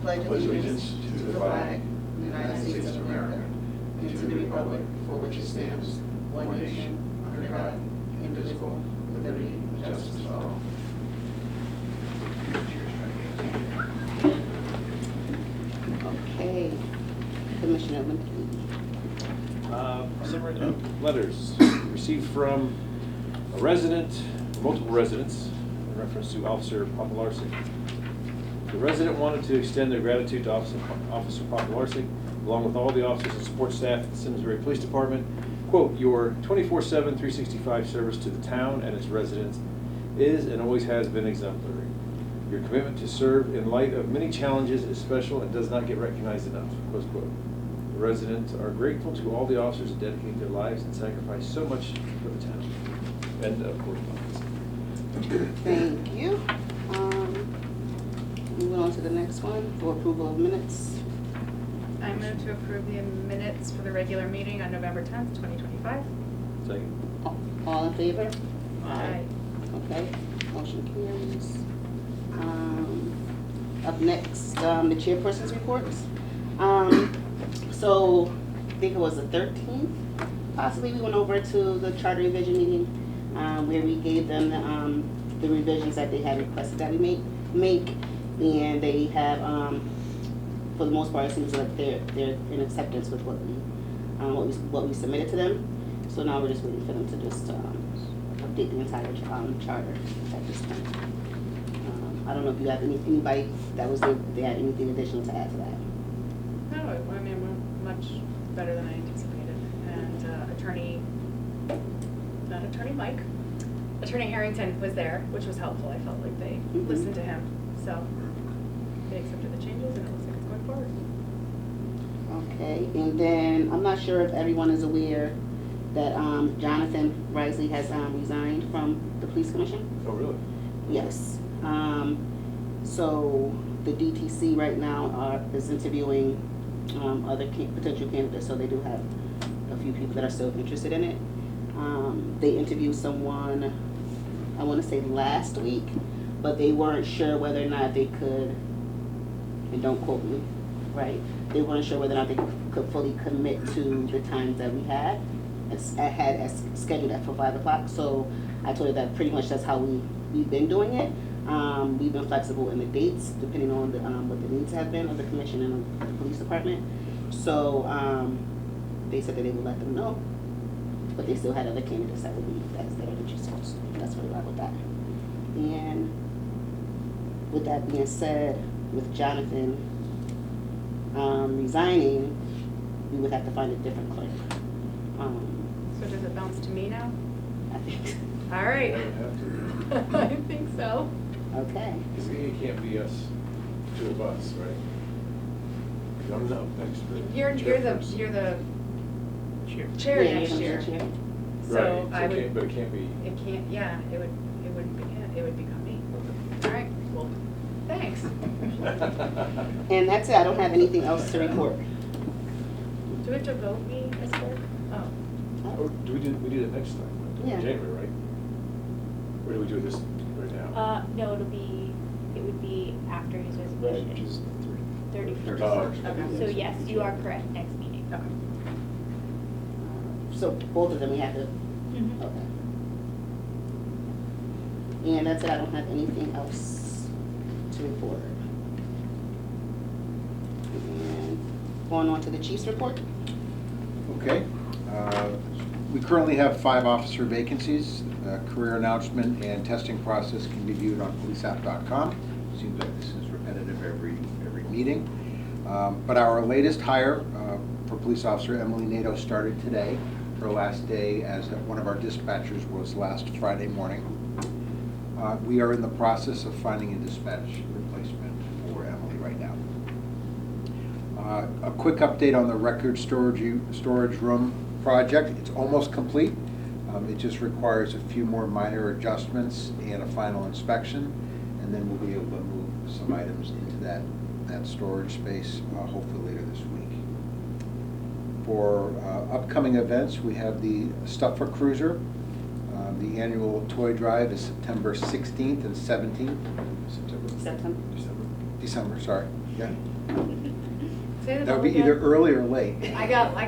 pledge allegiance to the flag of the United States of America and to the republic for which it stands, one nation, under God, indivisible, with liberty and justice for all. Okay, Commissioner Limpy. Summary of letters received from a resident, multiple residents, in reference to Officer Papalarczyk. The resident wanted to extend their gratitude to Officer Papalarczyk, along with all the officers and support staff at the Simsbury Police Department. Quote, your 24/7, 365 service to the town and its residents is and always has been exemplary. Your commitment to serve in light of many challenges is special and does not get recognized enough, close quote. The residents are grateful to all the officers that dedicate their lives and sacrifice so much for the town. End of correspondence. Thank you. Moving on to the next one for approval of minutes. I move to approve the minutes for the regular meeting on November 10th, 2025. Second. All in favor? Aye. Okay, motion carries. Up next, the chairperson's reports. So I think it was the 13th, possibly we went over to the charter revision meeting where we gave them the revisions that they had requested that we make, and they have, for the most part, it seems like they're in acceptance with what we submitted to them. So now we're just waiting for them to just update the entire charter at this point. I don't know if you have anybody that was there, they had anything additional to add to that. No, I mean, we're much better than I anticipated. And Attorney Harrington was there, which was helpful. I felt like they listened to him. So they accepted the changes and it looks like it's going forward. Okay, and then I'm not sure if everyone is aware that Jonathan Risley has resigned from the police commission. Oh, really? Yes. So the DTC right now is interviewing other potential candidates, so they do have a few people that are still interested in it. They interviewed someone, I want to say last week, but they weren't sure whether or not they could, and don't quote me, right? They weren't sure whether or not they could fully commit to the times that we had scheduled for 5 o'clock. So I told her that pretty much that's how we've been doing it. We've been flexible in the dates depending on what the needs have been of the commission and the police department. So they said that they would let them know, but they still had other candidates that would be that are interested. So that's where we are with that. And with that being said, with Jonathan resigning, we would have to find a different clerk. So does it bounce to me now? I think. All right. I don't have to. I think so. Okay. Because it can't be us, two of us, right? I'm not next to the You're the chair Yeah, next you're year. the chair. So right. I would. But it can't be. It can't. Yeah. It wouldn't be. Yeah, it would become me. All right. Well, thanks. And that's it. I don't have anything else to report. Do we have to vote me as clerk? Oh. Or do we do it next time? Yeah. January, right? Or do we do this right now? No, it would be after his resignation. Which is 31st. Oh, Okay. So yes, you are correct, next meeting. Okay. So both of them we have to. Mhm. Okay. And that's it. I don't have anything else to report. And going on to the chief's report. Okay. We currently have 5 officer vacancies. Career announcement and testing process can be viewed on policeapp.com. Seems like this is repetitive every meeting. But our latest hire for police officer, Emily Nato, started today. Her last day as one of our dispatchers was last Friday morning. We are in the process of finding a dispatch replacement for Emily right now. A quick update on the record storage room project. It's almost complete. It just requires a few more minor adjustments and a final inspection, and then we'll be able to move some items into that storage space hopefully later this week. For upcoming events, we have the Stuff for Cruiser. The annual toy drive is September 16th and 17th. September. December, sorry. Yeah. Say That would be again. either early or late. I got I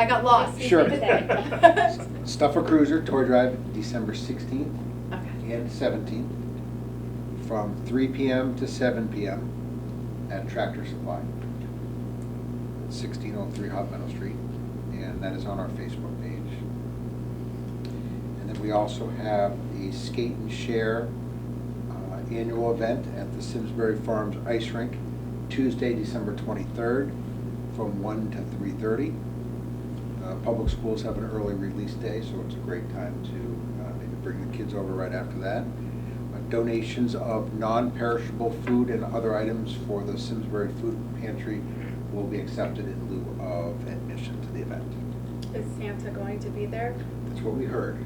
got lost. Sure. Say. Stuffer Cruiser Toy Drive, December 16th Okay. and 17th, from 3 p.m. to 7 p.m. at Tractor Supply, 1603 Hot Meadow Street, and that is on our Facebook page. And then we also have a Skate and Share annual event at the Simsbury Farms Ice Rink, Tuesday, December 23rd, from 1 to 3:30. Public schools have an early release day, so it's a great time to maybe bring the kids over right after that. Donations of non-perishable food and other items for the Simsbury Food Pantry will be accepted in lieu of admission to the event. Is Santa going to be there? That's what we heard.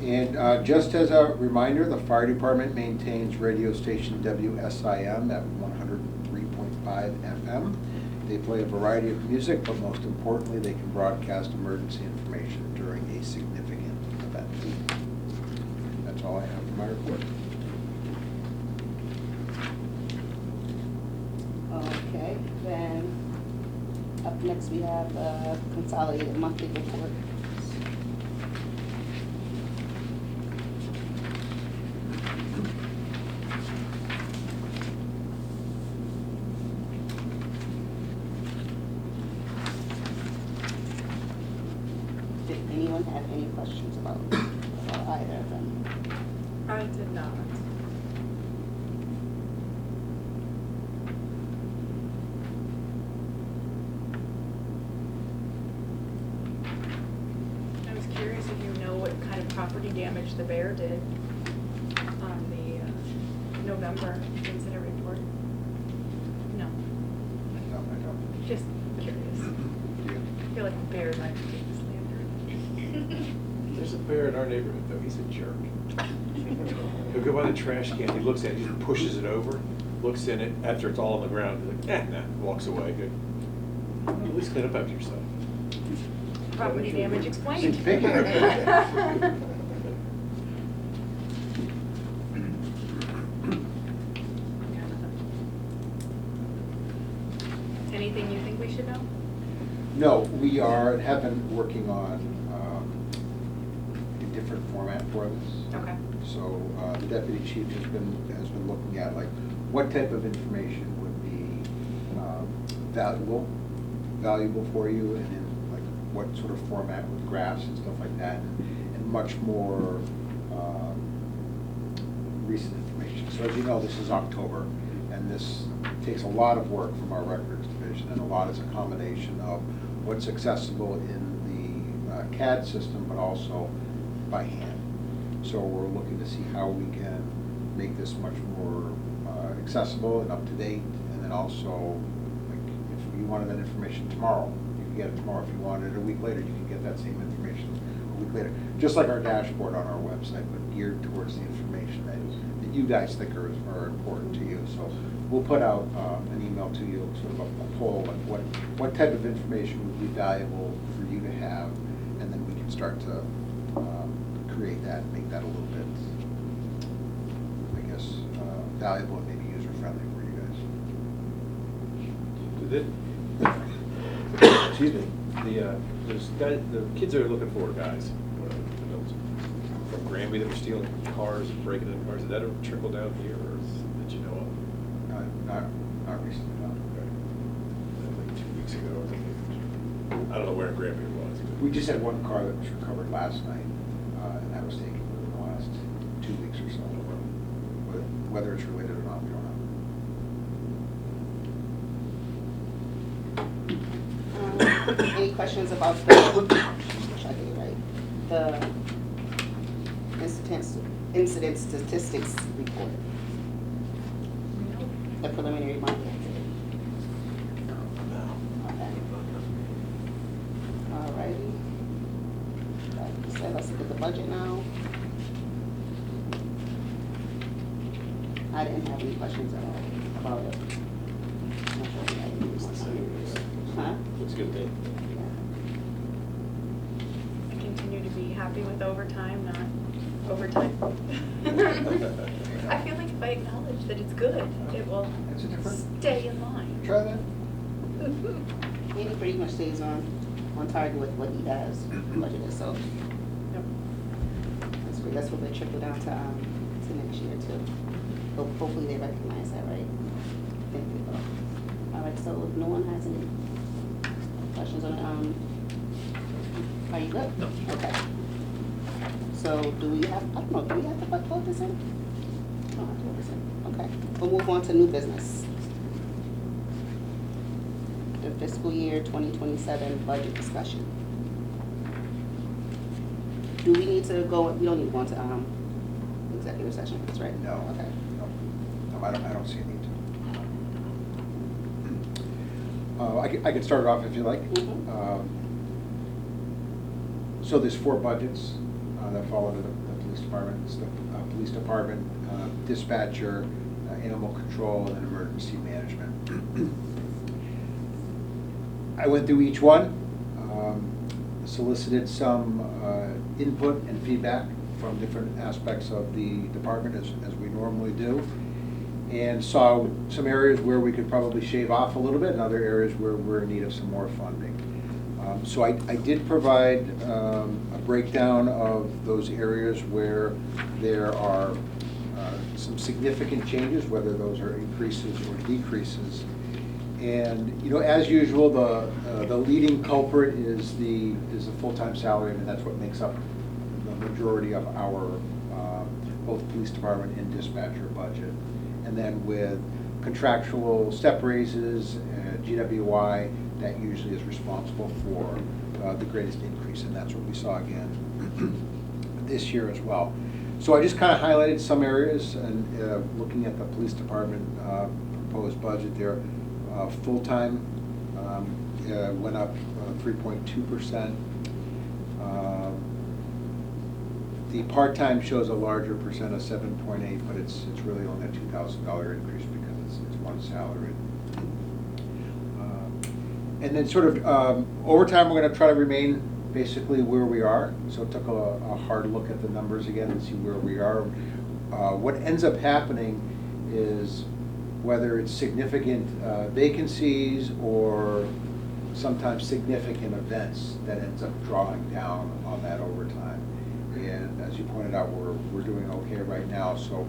And just as a reminder, the fire department maintains radio station WSIM at 103.5 FM. They play a variety of music, but most importantly, they can broadcast emergency information during a significant event. That's all I have for my report. Okay, then up next we have consolidated monthly report. Did anyone have any questions about either of them? I did not. I was curious if you know what kind of property damage the bear did on the November incident report. No, No, I don't. just curious. I feel like a bear might be slandered. There's a bear in our neighborhood, though. He's a jerk. He'll go by the trash can, he looks at it, he just pushes it over, looks in it, after it's all on the ground, he's like, nah, walks away. Good. At least clean up after yourself. Property damage explained. Thank you. Anything you think we should know? No, we have been working on a different format for this. Okay. So the deputy chief has been looking at like what type of information would be valuable for you, and in like what sort of format with graphs and stuff like that, and much more recent information. So as you know, this is October, and this takes a lot of work from our records division, and a lot is a combination of what's accessible in the CAD system, but also by hand. So we're looking to see how we can make this much more accessible and up to date, and then also, like, if you wanted that information tomorrow, you can get it tomorrow. If you wanted it a week later, you can get that same information a week later. Just like our dashboard on our website, but geared towards the information that you guys think are important to you. So we'll put out an email to you, sort of a poll, like what type of information would be valuable for you to have, and then we can start to create that, make that a little bit, I guess, valuable and maybe user-friendly for you guys. Excuse me, the kids are looking for guys, adults, from Granby that were stealing cars and breaking into cars. Did that ever trickle down here, or did you know of? Not recently, no. Like 2 weeks ago or something. I don't know where in Granby it was. but- We just had one car that was recovered last night, and that was taken within the last 2 weeks or so. But whether it's related or not, we don't know. Any questions about the, should I get it right? The incident statistics report, the preliminary one? Okay. Alrighty. Like I said, let's look at the budget now. I didn't have any questions at all about it. Not sure if I had any. Huh? Looks good to me. I continue to be happy with overtime, not overtime. I feel like if I acknowledge that it's good, it will It's a different- stay in line. Try that. He pretty much stays on target with what he has budgeted, so Yep. that's what they trickle down to next year too. Hopefully they recognize that, right? Thank you. All right, so if no one has any questions on it, are you good? No. Okay. So do we have, I don't know, do we have to vote this in? No, I have to vote this in. Okay, we'll move on to new business. The fiscal year 2027 budget discussion. Do we need to go, we don't need to go into executive session, that's right? No. Okay. No, I don't see a need to. I can start it off if you like. Mhm. So there's 4 budgets that fall under the police department. It's the police department, dispatcher, animal control, and emergency management. I went through each one, solicited some input and feedback from different aspects of the department as we normally do, and saw some areas where we could probably shave off a little bit and other areas where we're in need of some more funding. So I did provide a breakdown of those areas where there are some significant changes, whether those are increases or decreases. And as usual, the leading culprit is the full-time salary, and that's what makes up the majority of our both police department and dispatcher budget. And then with contractual step raises, GWI, that usually is responsible for the greatest increase, and that's what we saw again this year as well. So I just kind of highlighted some areas, and looking at the police department proposed budget there, full-time went up 3.2%. The part-time shows a larger percent of 7.8, but it's really only a $2,000 increase because it's one salary. And then sort of overtime, we're going to try to remain basically where we are. So took a hard look at the numbers again and see where we are. What ends up happening is whether it's significant vacancies or sometimes significant events that ends up drawing down on that overtime. And as you pointed out, we're doing okay right now. So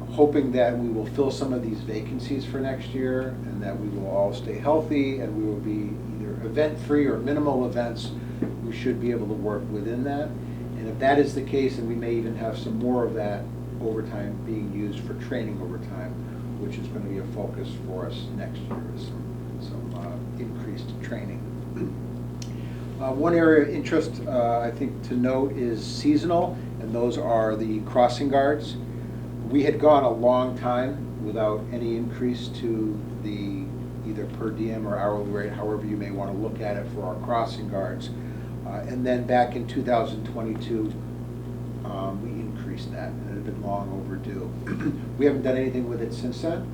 hoping that we will fill some of these vacancies for next year, and that we will all stay healthy, and we will be either event-free or minimal events. We should be able to work within that. And if that is the case, then we may even have some more of that overtime being used for training overtime, which is going to be a focus for us next year, is some increased training. One area of interest, I think, to note is seasonal, and those are the crossing guards. We had gone a long time without any increase to the either per diem or hourly rate, however you may want to look at it, for our crossing guards. And then back in 2022, we increased that, and it had been long overdue. We haven't done anything with it since then,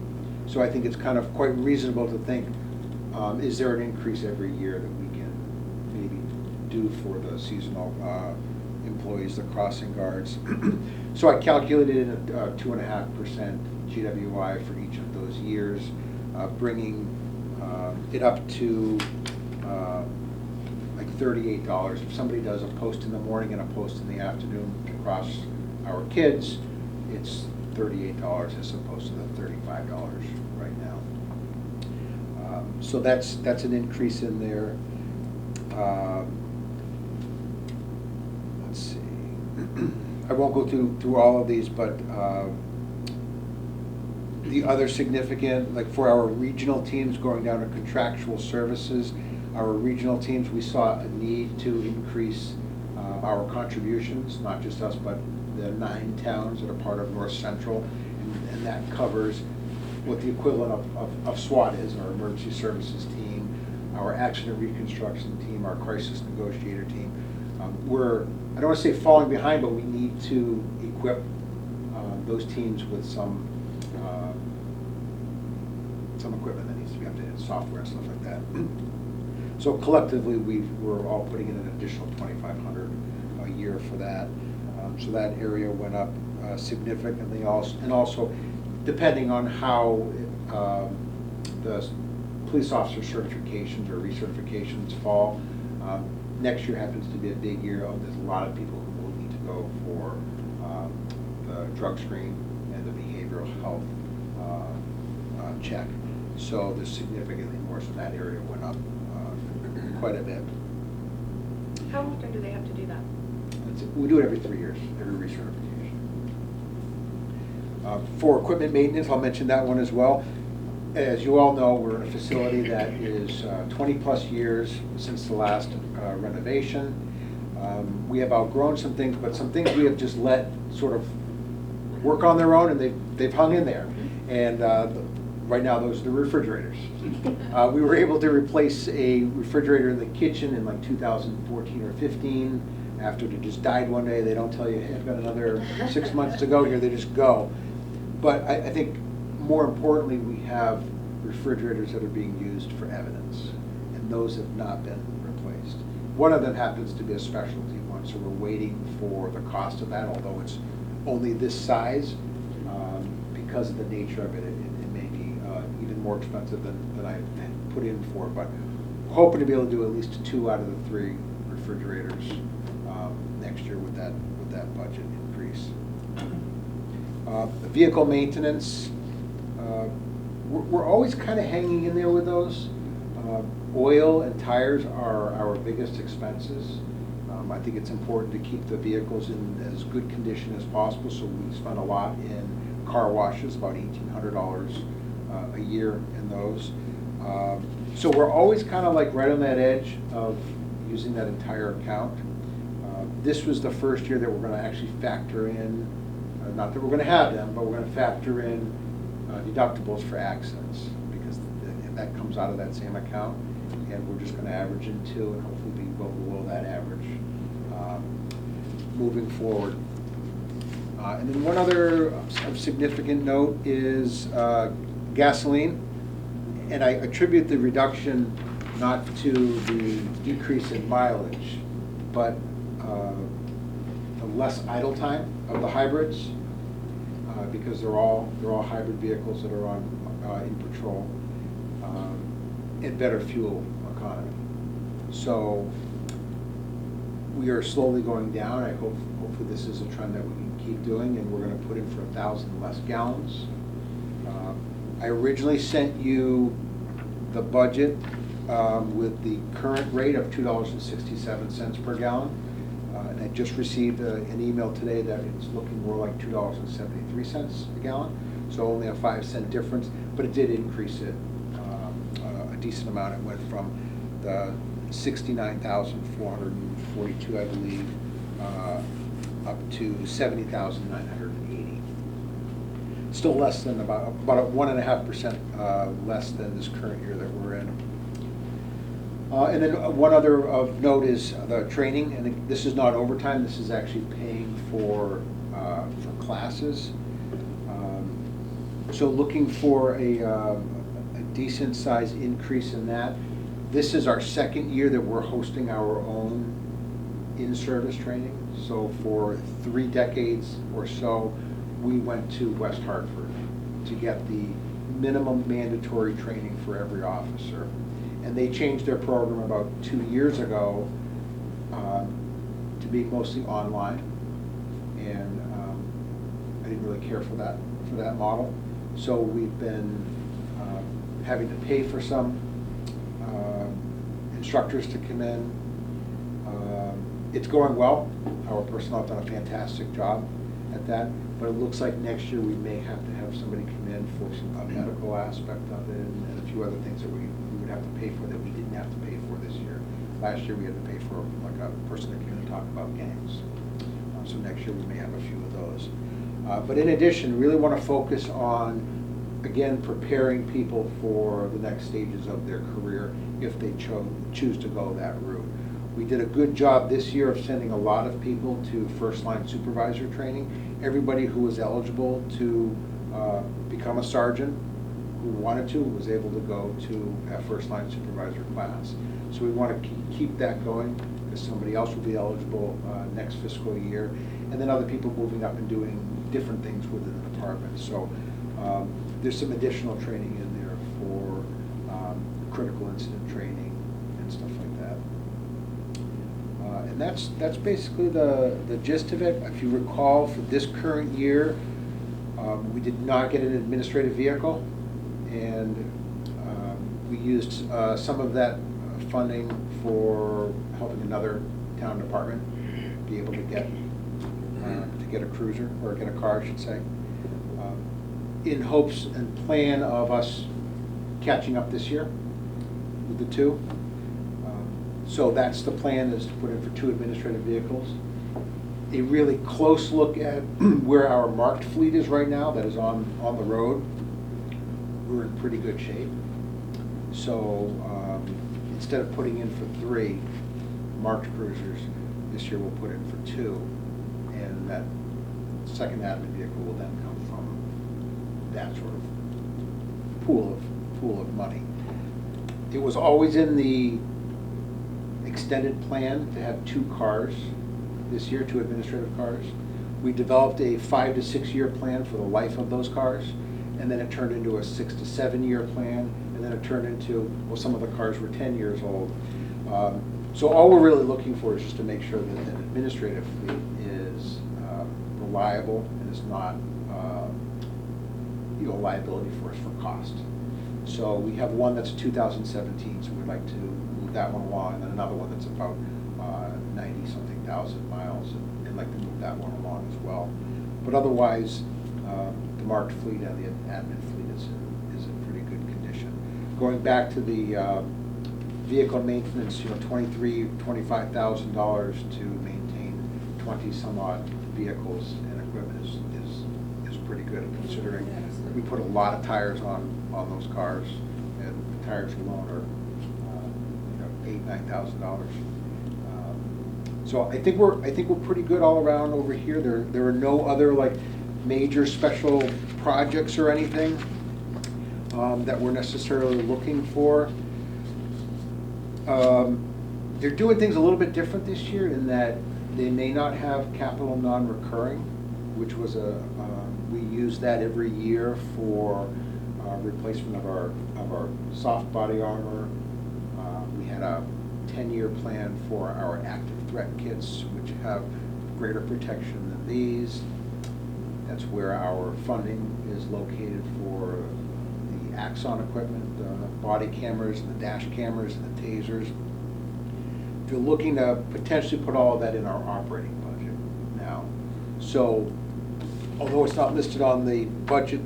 so I think it's kind of quite reasonable to think, is there an increase every year that we can maybe do for the seasonal employees, the crossing guards? So I calculated a 2.5% GWI for each of those years, bringing it up to like $38. If somebody does a post in the morning and a post in the afternoon across our kids, it's $38 as opposed to the $35 right now. So that's an increase in there. Let's see. I won't go through all of these, but the other significant, like for our regional teams, going down to contractual services, our regional teams, we saw a need to increase our contributions, not just us, but the 9 towns that are part of North Central, and that covers what the equivalent of SWAT is, our emergency services team, our accident reconstruction team, our crisis negotiator team. We're, I don't want to say falling behind, but we need to equip those teams with some equipment that needs to be updated, software and stuff like that. So collectively, we're all putting in an additional $2,500 a year for that. So that area went up significantly also, and also depending on how the police officer certifications or recertifications fall. Next year happens to be a big year. There's a lot of people who will need to go for the drug screen and the behavioral health check. So there's significantly more, so that area went up quite a bit. How often do they have to do that? We do it every 3 years, every recertification. For equipment maintenance, I'll mention that one as well. As you all know, we're in a facility that is 20-plus years since the last renovation. We have outgrown some things, but some things we have just let sort of work on their own, and they've hung in there. And right now, those are the refrigerators. We were able to replace a refrigerator in the kitchen in like 2014 or 15. After it just died one day, they don't tell you, hey, I've got another 6 months to go here, they just go. But I think more importantly, we have refrigerators that are being used for evidence, and those have not been replaced. One of them happens to be a specialty one, so we're waiting for the cost of that, although it's only this size. Because of the nature of it, it may be even more expensive than I had put in for, but hoping to be able to do at least 2 out of the 3 refrigerators next year with that budget increase. Vehicle maintenance, we're always kind of hanging in there with those. Oil and tires are our biggest expenses. I think it's important to keep the vehicles in as good condition as possible, so we spend a lot in car washes, about $1,800 a year in those. So we're always kind of like right on that edge of using that entire account. This was the first year that we're going to actually factor in, not that we're going to have them, but we're going to factor in deductibles for accidents, because that comes out of that same account, and we're just going to average in 2 and hopefully be well below that average moving forward. And then one other of significant note is gasoline, and I attribute the reduction not to the decrease in mileage, but the less idle time of the hybrids, because they're all hybrid vehicles that are on in patrol, and better fuel economy. So we are slowly going down. Hopefully this is a trend that we can keep doing, and we're going to put in for 1,000 less gallons. I originally sent you the budget with the current rate of $2.67 per gallon. And I just received an email today that it's looking more like $2.73 a gallon. So only a 5-cent difference, but it did increase it a decent amount. It went from the 69,442, I believe, up to 70,980. Still less than about a 1.5% less than this current year that we're in. And then one other of note is the training, and this is not overtime. This is actually paying for classes. So looking for a decent size increase in that. This is our 2nd year that we're hosting our own in-service training. So for 3 decades or so, we went to West Hartford to get the minimum mandatory training for every officer. And they changed their program about 2 years ago to be mostly online. And I didn't really care for that model. So we've been having to pay for some instructors to come in. It's going well. Our personnel have done a fantastic job at that. But it looks like next year we may have to have somebody come in for some medical aspect of it, and a few other things that we would have to pay for that we didn't have to pay for this year. Last year we had to pay for like a person that came in and talk about gangs. So next year we may have a few of those. But in addition, really want to focus on, again, preparing people for the next stages of their career if they choose to go that route. We did a good job this year of sending a lot of people to first-line supervisor training. Everybody who was eligible to become a sergeant who wanted to was able to go to a first-line supervisor class. So we want to keep that going, because somebody else will be eligible next fiscal year. And then other people moving up and doing different things within the department. So there's some additional training in there for critical incident training and stuff like that. And that's basically the gist of it. If you recall, for this current year, we did not get an administrative vehicle, and we used some of that funding for helping another town department be able to get a cruiser, or get a car, I should say, in hopes and plan of us catching up this year with the two. So that's the plan, is to put in for 2 administrative vehicles. A really close look at where our marked fleet is right now, that is on the road. We're in pretty good shape. So instead of putting in for 3 marked cruisers, this year we'll put in for 2. And that second admin vehicle will then come from that sort of pool of money. It was always in the extended plan to have 2 cars this year, 2 administrative cars. We developed a 5 to 6 year plan for the life of those cars, and then it turned into a 6 to 7 year plan, and then it turned into, well, some of the cars were 10 years old. So all we're really looking for is just to make sure that an administrative fleet is reliable and is not a liability for us for cost. So we have one that's 2017, so we'd like to move that one along, and then another one that's about 90-something thousand miles, and like to move that one along as well. But otherwise, the marked fleet and the admin fleet is in pretty good condition. Going back to the vehicle maintenance, $25,000 to maintain 20 some odd vehicles and equipment is pretty good, considering we put a lot of tires on those cars, and the tires alone are $8,000–9,000. So I think we're pretty good all around over here. There are no other like major special projects or anything that we're necessarily looking for. They're doing things a little bit different this year in that they may not have capital non-recurring, which was we use that every year for replacement of our soft body armor. We had a 10-year plan for our active threat kits, which have greater protection than these. That's where our funding is located for the Axon equipment, the body cameras, and the dash cameras, and the tasers. If you're looking to potentially put all of that in our operating budget now. So, although it's not listed on the budget,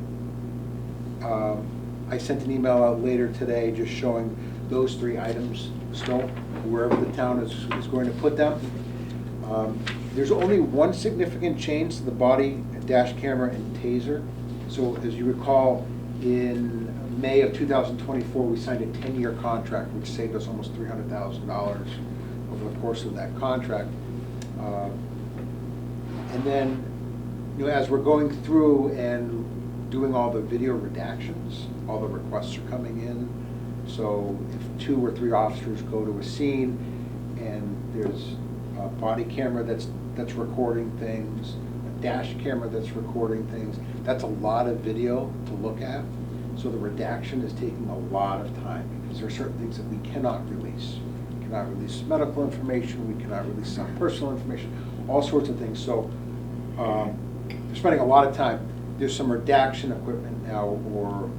I sent an email out later today just showing those 3 items still, wherever the town is going to put them. There's only one significant change to the body, dash camera, and taser. So as you recall, in May of 2024, we signed a 10-year contract, which saved us almost $300,000 over the course of that contract. And then, as we're going through and doing all the video redactions, all the requests are coming in. So if 2 or 3 officers go to a scene and there's a body camera that's recording things, a dash camera that's recording things, that's a lot of video to look at. So the redaction is taking a lot of time because there are certain things that we cannot release. We cannot release medical information, we cannot release some personal information, all sorts of things. So they're spending a lot of time. There's some redaction equipment now, or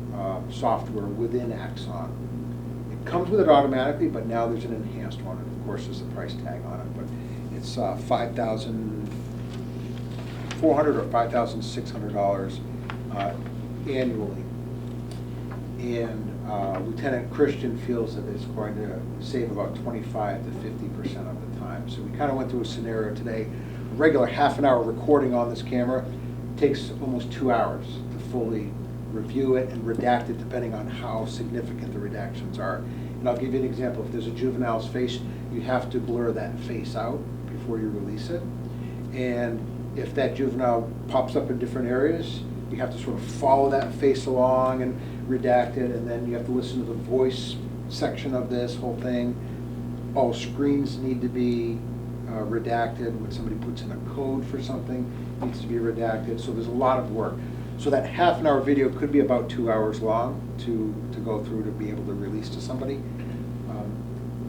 software within Axon. It comes with it automatically, but now there's an enhanced one, and of course there's a price tag on it. But it's $5,400 or $5,600 annually. And Lieutenant Christian feels that it's going to save about 25 to 50% of the time. So we kind of went through a scenario today. A regular half-an-hour recording on this camera takes almost 2 hours to fully review it and redact it, depending on how significant the redactions are. And I'll give you an example. If there's a juvenile's face, you have to blur that face out before you release it. And if that juvenile pops up in different areas, you have to sort of follow that face along and redact it, and then you have to listen to the voice section of this whole thing. All screens need to be redacted. When somebody puts in a code for something, it needs to be redacted. So there's a lot of work. So that half-an-hour video could be about 2 hours long to go through to be able to release to somebody.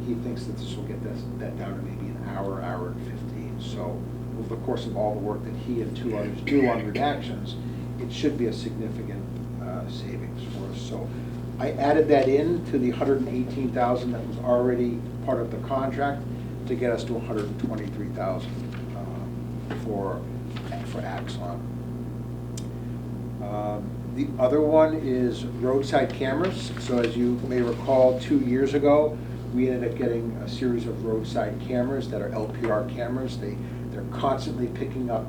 He thinks that this will get that down to maybe an hour, hour and 15. So over the course of all the work that he and 2 others do on redactions, it should be a significant savings for us. So I added that in to the $118,000 that was already part of the contract to get us to $123,000 for Axon. The other one is roadside cameras. So as you may recall, 2 years ago, we ended up getting a series of roadside cameras that are LPR cameras. They're constantly picking up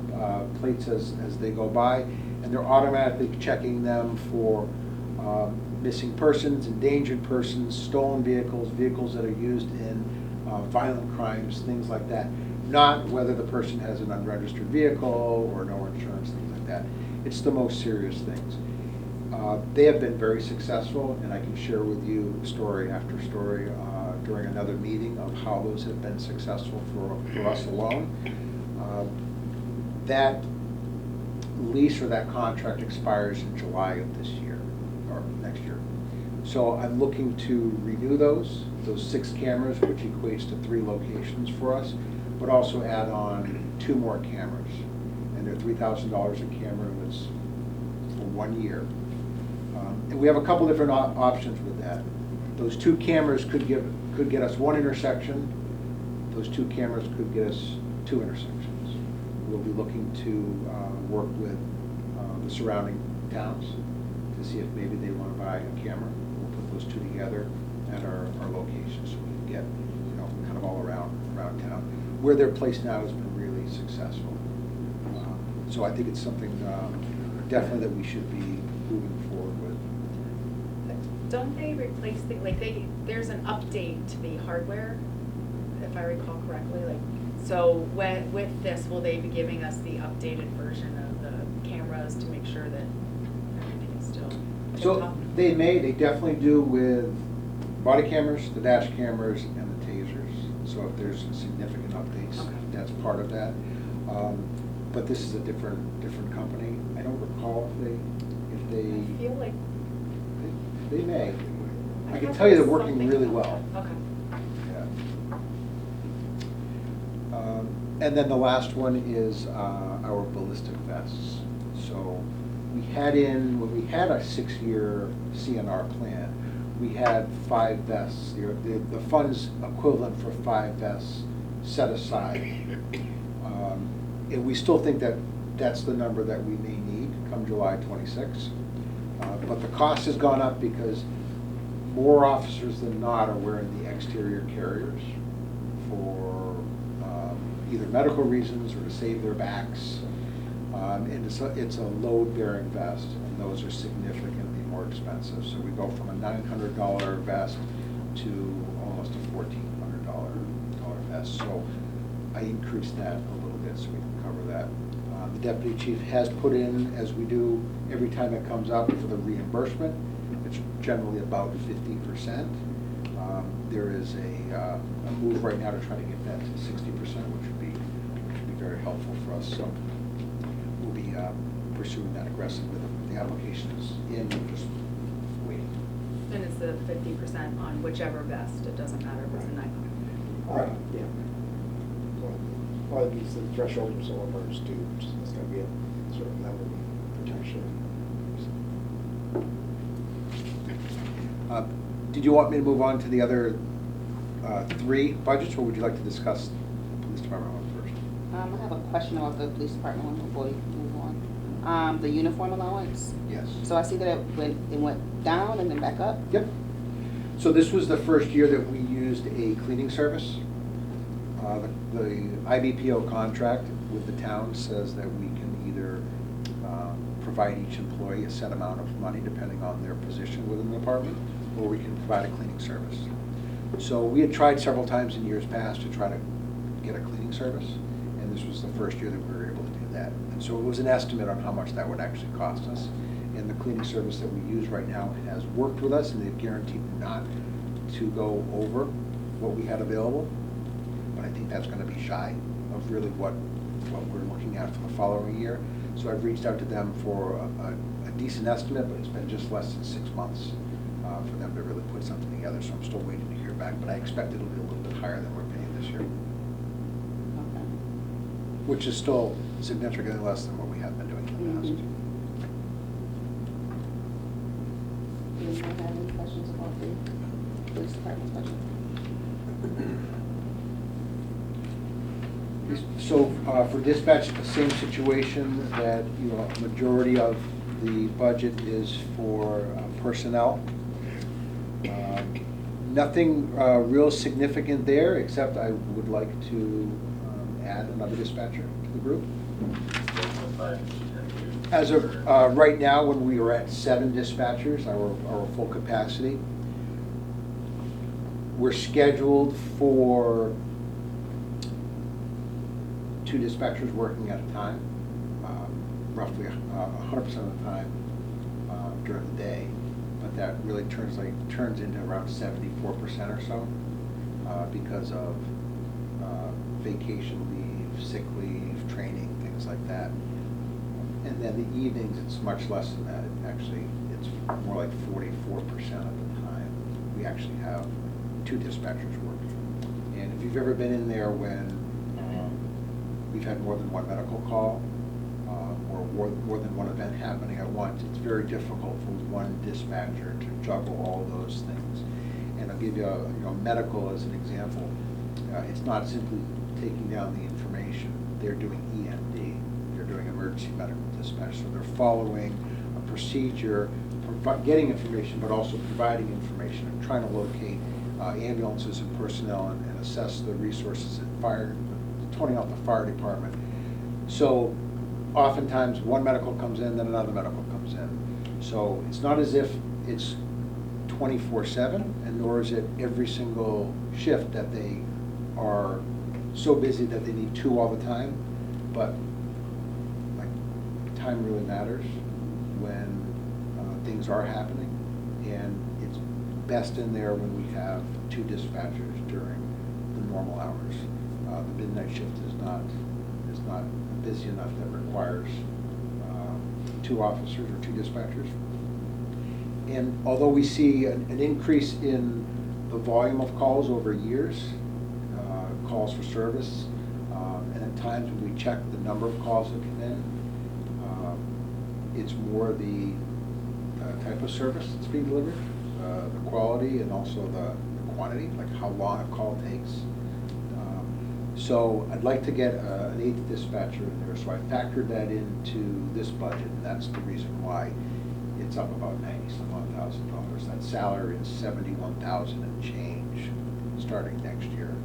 plates as they go by, and they're automatically checking them for missing persons, endangered persons, stolen vehicles, vehicles that are used in violent crimes, things like that. Not whether the person has an unregistered vehicle or no insurance, things like that. It's the most serious things. They have been very successful, and I can share with you story after story during another meeting of how those have been successful for us alone. That lease or that contract expires in July of this year, or next year. So I'm looking to renew those 6 cameras, which equates to 3 locations for us, but also add on 2 more cameras. And they're $3,000 a camera, that's for 1 year. And we have a couple different options with that. Those 2 cameras could get us 1 intersection. Those 2 cameras could get us 2 intersections. We'll be looking to work with the surrounding towns to see if maybe they want to buy a camera. We'll put those 2 together at our locations so we can get, kind of all around town. Where they're placed now has been really successful. So I think it's something definitely that we should be moving forward with. Don't they replace there's an update to the hardware, if I recall correctly, so with this, will they be giving us the updated version of the cameras to make sure that everything is still So they definitely do with body cameras, the dash cameras, and the tasers. So if there's significant updates, Okay. that's part of that. But this is a different company. I don't recall if they I feel like. they may. I can thought tell you there they're was working something really about well. that. Okay. Yeah. And then the last one is our ballistic vests. So when we had a 6-year CNR plan, we had 5 vests, the funds equivalent for 5 vests set aside. And we still think that that's the number that we may need come July 26. But the cost has gone up because more officers than not are wearing the exterior carriers for either medical reasons or to save their backs. And it's a load-bearing vest, and those are significantly more expensive. So we go from a $900 vest to almost a $1,400 vest. So I increased that a little bit so we can cover that. The deputy chief has put in, as we do every time it comes up for the reimbursement, it's generally about 50%. There is a move right now to try to get that to 60%, which would be very helpful for us. So we'll be pursuing that aggressively. The application is in, we're just waiting. And it's the 50% on whichever vest, it doesn't matter if it's a 900. Right, yeah. Well, these thresholds are so large too, it's gonna be a certain level of protection. Did you want me to move on to the other 3 budgets, or would you like to discuss the police department one first? I have a question about the police department one before we move on. The uniform allowance. Yes. So I see that it went down and then back up. Yep. So this was the first year that we used a cleaning service. The IBPO contract with the town says that we can either provide each employee a set amount of money depending on their position within the department, or we can provide a cleaning service. So we had tried several times in years past to try to get a cleaning service, and this was the first year that we were able to do that. And so it was an estimate on how much that would actually cost us. And the cleaning service that we use right now has worked with us, and they've guaranteed not to go over what we had available. but I think that's gonna be shy of really what we're looking at for the following year. So I've reached out to them for a decent estimate, but it's been just less than 6 months for them to really put something together, so I'm still waiting to hear back, but I expect it'll be a little bit higher than we're paying this year, Okay. which is still significantly less than what we have been doing in the past. Do you have any questions about the police department's budget? So for dispatch, the same situation that, a majority of the budget is for personnel. Nothing real significant there, except I would like to add another dispatcher to the group. As of right now, when we are at 7 dispatchers, our full capacity, we're scheduled for 2 dispatchers working at a time, roughly 100% of the time during the day, but that really turns into around 74% or so because of vacation leave, sick leave, training, things like that. And then the evenings, it's much less than that. It's more like 44% of the time we actually have 2 dispatchers working. And if you've ever been in there when we've had more than one medical call or more than one event happening at once, it's very difficult for one dispatcher to juggle all those things. And I'll give you medical as an example. It's not simply taking down the information. They're doing EMD. They're doing emergency medical dispatch. So they're following a procedure, getting information, but also providing information and trying to locate ambulances and personnel and assess the resources at fire, toning out the fire department. So oftentimes one medical comes in, then another medical comes in. So it's not as if it's 24/7, and nor is it every single shift that they are so busy that they need 2 all the time. But like, time really matters when things are happening, and it's best in there when we have 2 dispatchers during the normal hours. The midnight shift is not busy enough that requires 2 officers or 2 dispatchers. And although we see an increase in the volume of calls over years, calls for service, and at times when we check the number of calls that come in, it's more the type of service that's being delivered, the quality, and also the quantity, like how long a call takes. So I'd like to get an 8th dispatcher in there, so I factored that into this budget, and that's the reason why it's up about $90,000. That salary is $71,000 and change starting next year.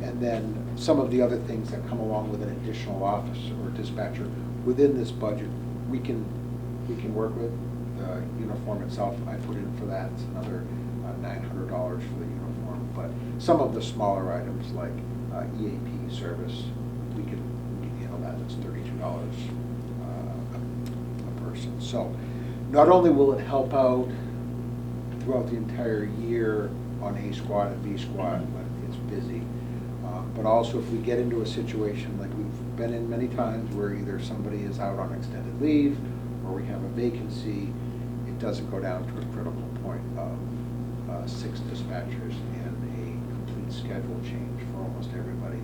And then some of the other things that come along with an additional officer or dispatcher within this budget, we can work with. The uniform itself, I put in for that, it's another $900 for the uniform. But some of the smaller items like EAP service, we can handle that. That's $32 a person. So not only will it help out throughout the entire year on A squad and B squad when it's busy, but also if we get into a situation like we've been in many times where either somebody is out on extended leave or we have a vacancy, it doesn't go down to a critical point of 6 dispatchers, and a complete schedule change for almost everybody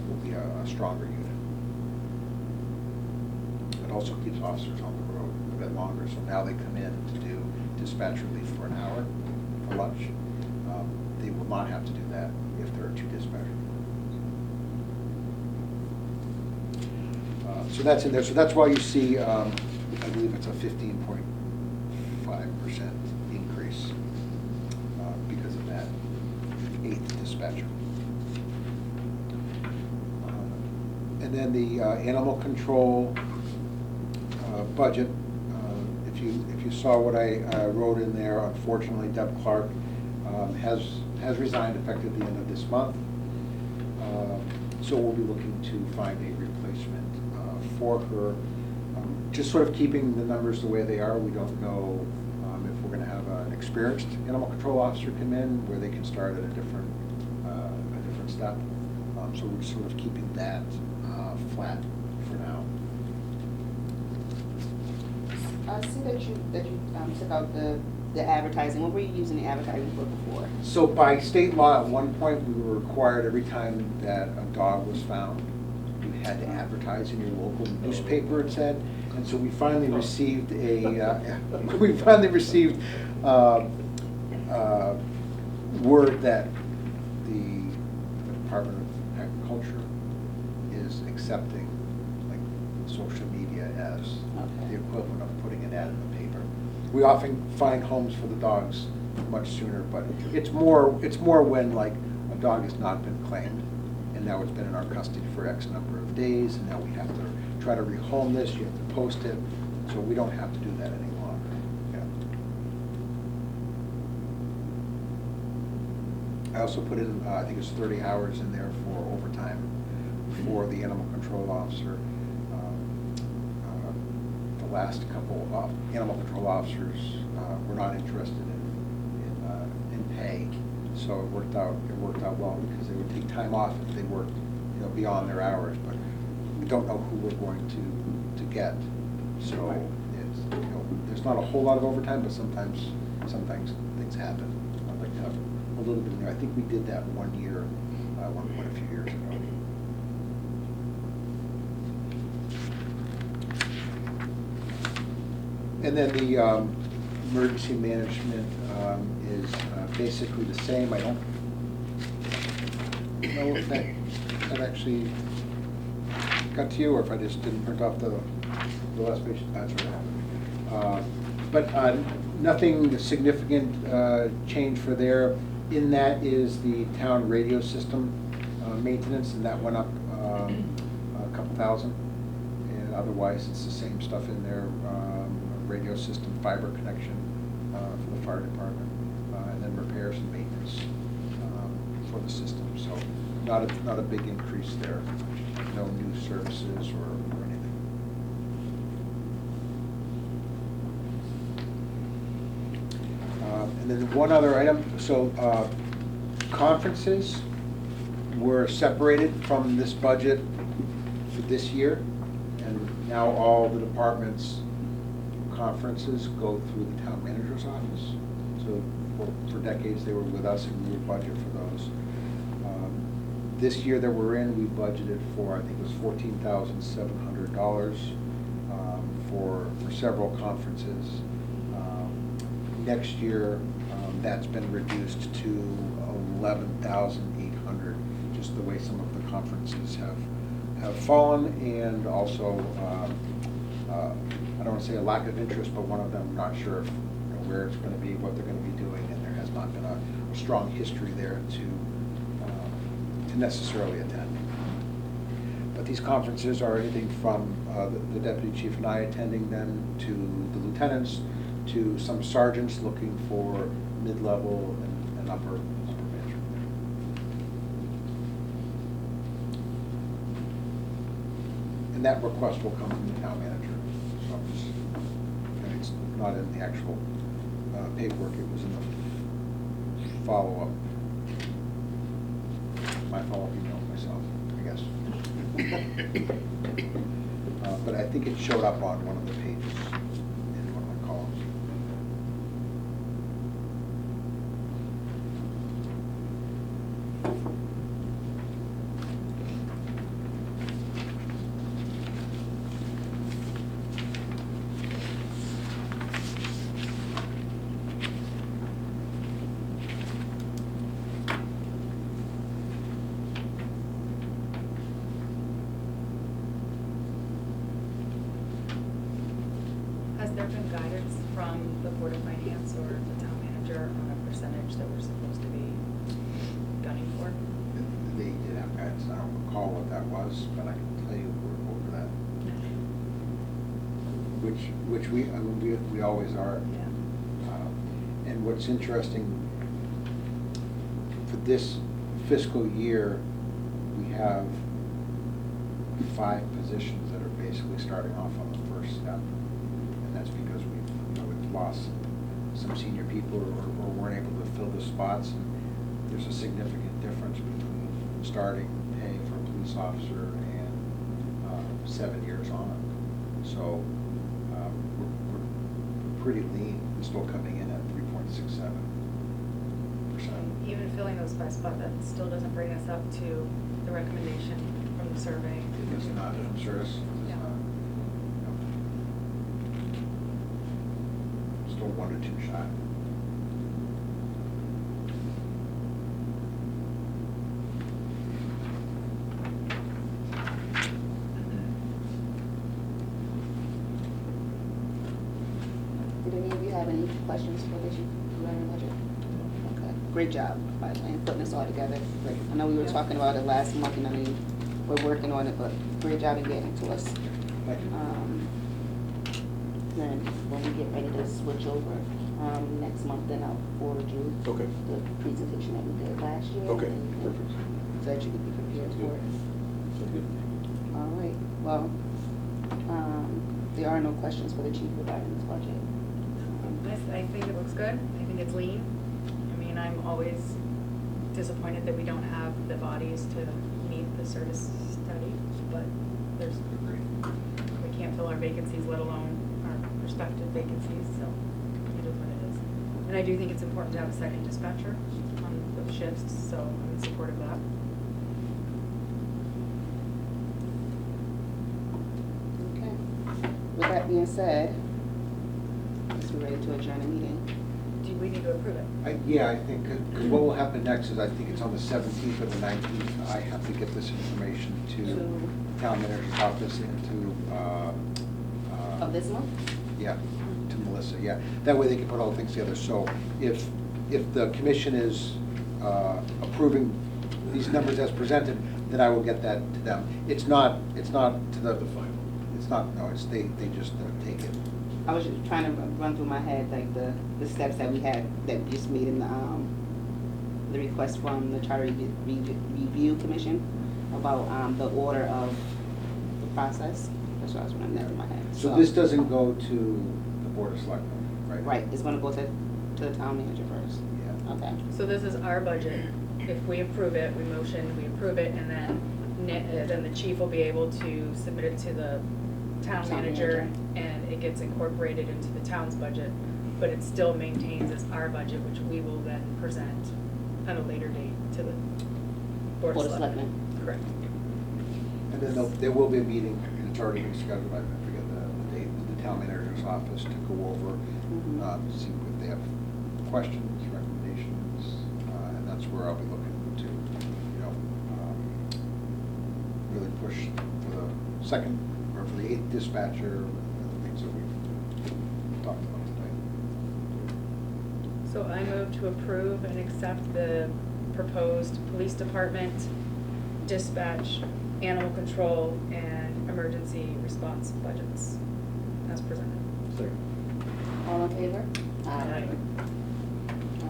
will be a stronger unit. It also keeps officers on the road a bit longer, so now they come in to do dispatch relief for an hour for lunch. They will not have to do that if there are 2 dispatchers. So that's in there. So that's why you see, I believe it's a 15.5% increase because of that 8th dispatcher. And then the animal control budget. If you saw what I wrote in there, unfortunately, Deb Clark has resigned effective the end of this month. So we'll be looking to find a replacement for her. Just sort of keeping the numbers the way they are. We don't know if we're going to have an experienced animal control officer come in where they can start at a different different step. So we're sort of keeping that flat for now. I see that you took out the advertising. What were you using the advertising for before? So by state law, at one point, we were required every time that a dog was found, you had to advertise in your local newspaper, it said. And so we finally received word that the Department of Agriculture is accepting like social media as the equivalent of putting an ad in the paper. We often find homes for the dogs much sooner, but it's more when like a dog has not been claimed and now it's been in our custody for X number of days, and now we have to try to rehome this, you have to post it, so we don't have to do that any longer. Yeah. I also put in, I think it's 30 hours in there for overtime for the animal control officer. The last couple of animal control officers were not interested in pay, so it worked out well because they would take time off if they worked, beyond their hours. But we don't know who we're going to get, so it's, there's not a whole lot of overtime, but sometimes things happen. I'd like to have a little bit there. I think we did that one year, one point a few years ago. And then the emergency management is basically the same. I don't know if that actually got to you, or if I just didn't print off the last page. That's right. But nothing significant change for there. In that is the town radio system maintenance, and that went up a couple thousand. And otherwise, it's the same stuff in there. Radio system, fiber connection for the fire department, and then repairs and maintenance for the system. So not a big increase there. No new services or anything. And then one other item. So conferences were separated from this budget for this year, and now all the departments' conferences go through the town manager's office. So for decades they were with us, and we would budget for those. This year that we're in, we budgeted for, I think it was $14,700 for several conferences. Next year, that's been reduced to $11,800, just the way some of the conferences have fallen, and also I don't want to say a lack of interest, but one of them, I'm not sure if, where it's going to be, what they're going to be doing, and there has not been a strong history there to necessarily attend. But these conferences are anything from the deputy chief and I attending them, to the lieutenants, to some sergeants looking for mid-level and upper management. And that request will come from the town manager. So it's not in the actual paperwork, it was in the follow-up. My follow-up email myself, I guess. But I think it showed up on one of the pages in one of the columns. Has there been guidance from the Board of Finance or the town manager on a percentage that we're supposed to be gunning for? They did have guidance. I don't recall what that was, but I can tell you we're over that. Which we always are. Yeah. And what's interesting, for this fiscal year, we have 5 positions that are basically starting off on the first step. And that's because we've lost some senior people or weren't able to fill the spots. And there's a significant difference between starting pay for a police officer and 7 years on. So we're pretty lean, and still coming in at 3.67%. Even filling those 5 spots, that still doesn't bring us up to the recommendation from the survey. It is not, I'm sure it's Yeah. not. Still 1 or 2 shy. Did any of you have any questions for the chief regarding budget? Okay, great job, by the way, in putting this all together. Great. I know we were talking about it last month, and I mean, we're working on it, but great job in getting it to us. Thank you. Then when we get ready to switch over, next month, then I'll forward you Okay. the presentation that we did last year. Okay, and- perfect. So that you can be prepared Sounds for good. it. Sounds good. All right, well, there are no questions for the chief regarding this budget. I think it looks good. I think it's lean. I mean, I'm always disappointed that we don't have the bodies to meet the service study, but we can't fill our vacancies, let alone our prospective vacancies, so it is what it is. And I do think it's important to have a second dispatcher on those shifts, so I'm in support of that. Okay. With that being said, I guess we're ready to adjourn the meeting. Do we need to approve it? Yeah, I think, because what will happen next is, I think it's on the 17th or the 19th, I have to get this information to To- town manager's office and to, Of this month? yeah, to Melissa, yeah. That way they can put all the things together. So if the commission is approving these numbers as presented, then I will get that to them. It's not to the final. It's not, no, it's, they just take it. I was just trying to run through my head, like, the steps that we had, that we just made in the request from the Charter Review Commission about, the order of the process. That's what I was running that through my head. So this doesn't go to the Board of Selectmen, right? Right, it's gonna go to the town manager first. Yeah. Okay. So this is our budget. If we approve it, we motion, we approve it, and then the chief will be able to submit it to the town Town manager, manager. and it gets incorporated into the town's budget, but it still maintains as our budget, which we will then present at a later date to the Board of Selectmen. Correct. And then there will be a meeting, and it's already been scheduled, I forget the date, with the town manager's office to go over, see if they have questions, recommendations, and that's where I'll be looking to, really push for the second, or for the 8th dispatcher, and the things that we've talked about tonight. So I move to approve and accept the proposed police department, dispatch, animal control, and emergency response budgets as presented. Second. All in favor? Aye. All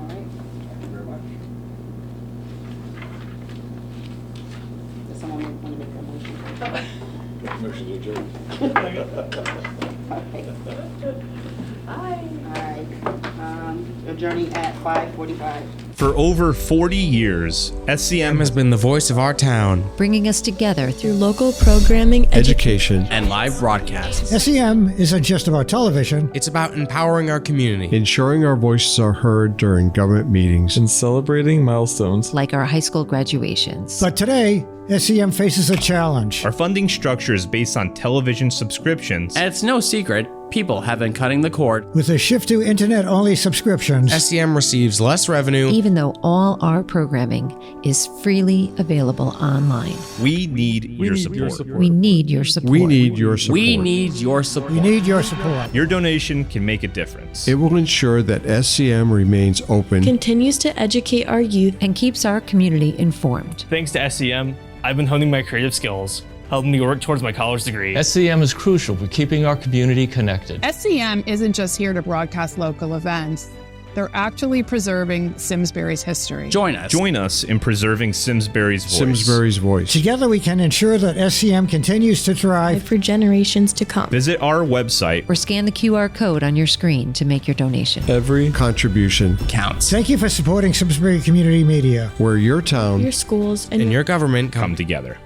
right. Thank you very much. Does someone want to make a motion? Motion to adjourn. All right, adjourning at 5:45. For over 40 years, SCM has been the voice of our town. Bringing us together through local programming, Education and live broadcasts. SEM isn't just about television. It's about empowering our community. Ensuring our voices are heard during government meetings. And celebrating milestones. like our high school graduations. But today, SEM faces a challenge. Our funding structure is based on television subscriptions. And it's no secret, people have been cutting the cord. With a shift to internet-only subscriptions, SCM receives less revenue. Even though all our programming is freely available online. We need your support. We need your support. We need your support. We need your support. we need your support. Your donation can make a difference. It will ensure that SCM remains open. Continues to educate our youth. And keeps our community informed. Thanks to SCM, I've been honing my creative skills, helping me work towards my college degree. SCM is crucial for keeping our community connected. SCM isn't just here to broadcast local events. They're actually preserving Simsbury's history. Join us. Join us in preserving Simsbury's voice. Simsbury's voice. Together we can ensure that SCM continues to thrive for generations to come. Visit our website Or scan the QR code on your screen to make your donation. Every contribution counts. Thank you for supporting Simsbury Community Media, where your town, Your schools, and your government come together.